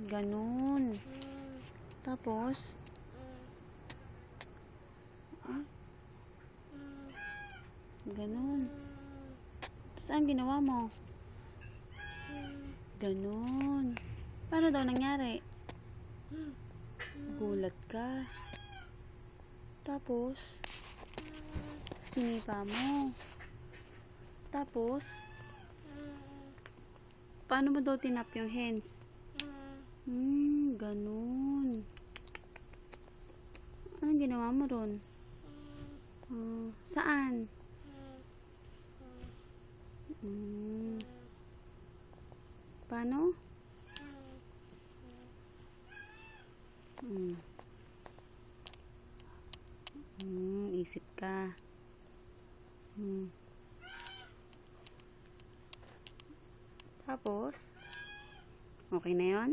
Ganun. Tapos, ganun. Tapos, ang ginawa mo? Ganun. Paano daw nangyari? Gulat ka. Tapos, sinipa mo. Tapos, paano mo daw tinap yung hens? Ganun. Anong ginawa mo ron? Saan? Paano? Isip ka. Tapos, okay na yon?